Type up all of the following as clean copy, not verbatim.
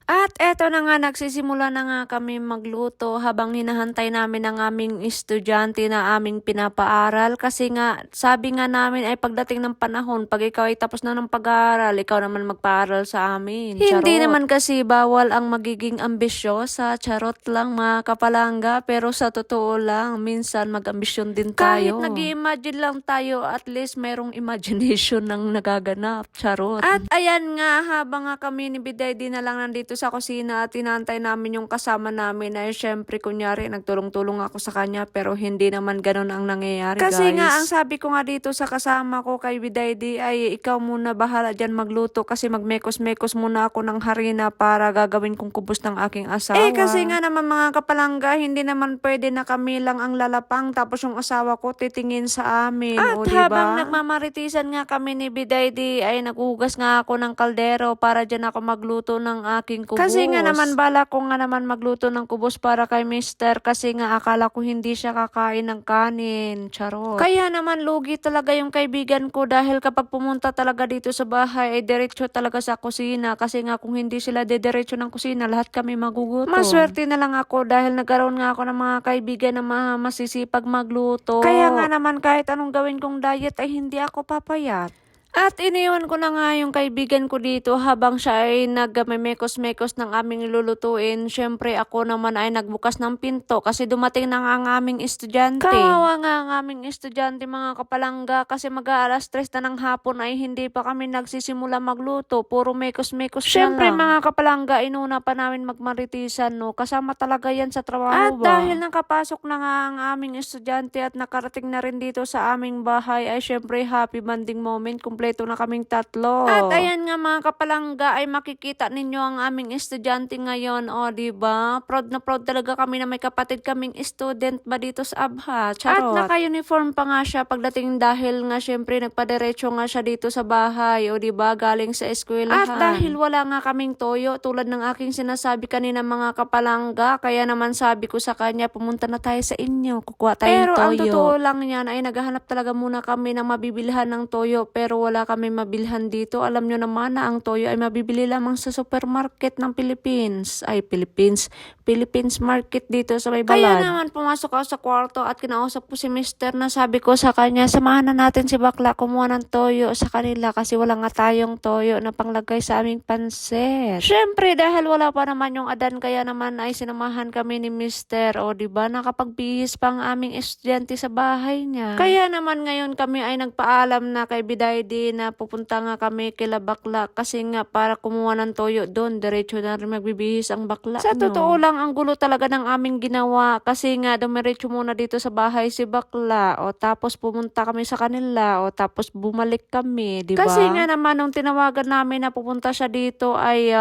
At eto na nga, nagsisimula na nga kami magluto habang hinahantay namin ang aming estudyante na aming pinapaaral. Kasi nga, sabi nga namin ay pagdating ng panahon, pag ikaw ay tapos na ng pag-aaral, ikaw naman magpaaral sa amin. Hindi Charot. naman kasi bawal ang magiging ambisyosa, charot lang mga kapalangga. Pero sa totoo lang, minsan mag-ambisyon din Kahit tayo. Nag-i-imagine lang tayo, at least mayroong imagination ng nagaganap, charot. At ayan nga, habang nga kami ni Biday di na lang nandito sa kusina at tinantay namin yung kasama namin ay syempre kunyari nagtulong-tulong ako sa kanya pero hindi naman ganun ang nangyayari, Kasi guys. nga, Ang sabi ko nga dito sa kasama ko kay Biday di ay ikaw muna bahala dyan magluto kasi magmekos-mekos muna ako ng harina para gagawin kong kubos ng aking asawa. kasi nga naman mga kapalangga, hindi naman pwede na kami lang ang lalapang tapos yung asawa ko titingin sa amin. At O, diba? habang Nagmamaritisan nga kami ni Biday di ay naghugas nga ako ng kaldero para dyan ako magluto ng aking kubos. Kasi nga naman, bala ko nga naman magluto ng kubos para kay mister kasi nga akala ko hindi siya kakain ng kanin. Charot. Kaya naman lugi talaga yung kaibigan ko dahil kapag pumunta talaga dito sa bahay ay diretso talaga sa kusina kasi nga kung hindi sila dediretso ng kusina lahat kami magugutom. Maswerte na lang ako dahil nagkaroon nga ako ng mga kaibigan na masisipag magluto. Kaya nga naman kahit anong gawin kong diet ay hindi ako papayat. At iniwan ko na nga yung kaibigan ko dito habang siya ay nagmemekos-mekos ng aming lulutuin. Syempre ako naman ay nagbukas ng pinto kasi dumating na nga ang aming estudyante. Kawawa nga ang aming estudyante mga kapalangga kasi mag-aalas 3 na ng hapon ay hindi pa kami nagsisimula magluto. Puro mekos-mekos Syempre, na lang. Mga kapalangga, inuna pa namin magmaritisan, no? Kasama talaga yan sa trabaho At ba? dahil nakapasok na nga ang aming estudyante at nakarating na rin dito sa aming bahay ay syempre happy bonding moment. Kompleto na kaming tatlo. At ayan nga mga kapalangga ay makikita ninyo ang aming estudyante ngayon. O, diba? Proud na proud talaga kami na may kapatid kaming student ba dito sa Abha. Charot. At naka-uniform pa nga siya pagdating dahil nga syempre nagpadiretso nga siya dito sa bahay. O, diba? Galing sa eskwelahan. At dahil wala nga kaming toyo tulad ng aking sinasabi kanina mga kapalangga, kaya naman sabi ko sa kanya pumunta na tayo sa inyo. Kukuha tayong Pero toyo. ang Totoo lang yan ay naghahanap talaga muna kami ng mabibilhan ng toyo pero wala kami mabilhan dito. Alam nyo naman na ang toyo ay mabibili lamang sa supermarket ng Philippines. Ay, Philippines market dito sa may balad. Kaya naman pumasok ako sa kwarto at kinausap ko si mister na sabi ko sa kanya, samahan na natin si bakla kumuha ng toyo sa kanila kasi wala nga tayong toyo na panglagay sa aming pansit. Syempre dahil wala pa naman yung adan kaya naman ay sinamahan kami ni mister. O, diba? Nakapagbihis pa ang aming estudyante sa bahay niya. Kaya naman ngayon kami ay nagpaalam na kay Biday di na pupunta nga kami kila bakla kasi nga para kumuha ng toyo doon, diretso na rin magbibihis ang bakla. Sa totoo lang, ang gulo talaga ng aming ginawa kasi nga dumiretso muna dito sa bahay si bakla o tapos pumunta kami sa kanila o tapos bumalik kami, diba? Kasi nga naman nung tinawagan namin na pupunta siya dito ay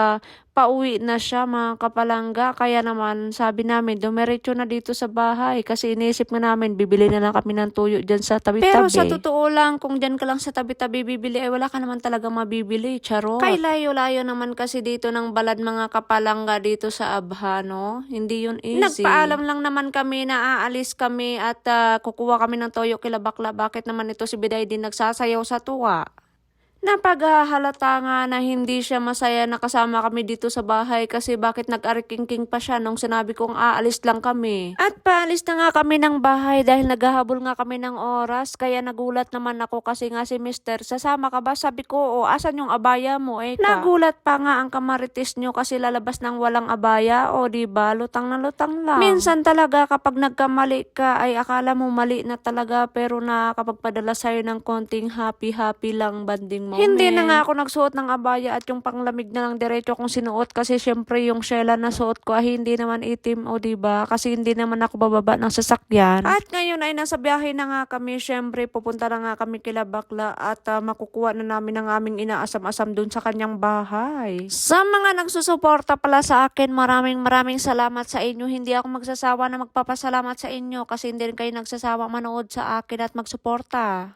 pauwi na siya mga kapalangga. Kaya naman sabi namin dumiretso na dito sa bahay kasi iniisip nga namin bibili na lang kami ng tuyo dyan sa tabi-tabi. Pero sa totoo lang kung dyan ka lang sa tabi-tabi bibili ay wala ka naman talaga mabibili, charot. Kay layo-layo naman kasi dito ng balad mga kapalangga dito sa Abha, no? Hindi yun easy. Nagpaalam lang naman kami na aalis kami at kukuha kami ng toyo kila bakla. Bakit naman ito si Biday din nagsasayaw sa tuwa? Napaghahalata nga na hindi siya masaya na kasama kami dito sa bahay kasi bakit nag-arikingking pa siya nung sinabi kong aalis lang kami. At paalis na nga kami ng bahay dahil naghahabol nga kami ng oras kaya nagulat naman ako kasi nga si mister, sasama ka ba? Sabi ko, o asan yung abaya mo eh ka? Nagulat pa nga ang kamaritis nyo kasi lalabas ng walang abaya o diba lutang na lutang lang. Minsan talaga kapag nagkamali ka ay akala mo mali na talaga pero nakakapagpadala sa'yo ng konting happy lang banding moment. Hindi na nga ako nagsuot ng abaya at yung panglamig na lang diretso kong sinuot kasi syempre yung shela na suot ko ay hindi naman itim o diba kasi hindi naman ako bababa ng sasakyan. At ngayon ay nasa biyahe na nga kami, syempre pupunta na nga kami kila bakla at makukuha na namin ang aming inaasam-asam dun sa kanyang bahay. Sa mga nagsusuporta pala sa akin, maraming salamat sa inyo. Hindi ako magsasawa na magpapasalamat sa inyo kasi hindi rin kayo nagsasawa manood sa akin at magsuporta.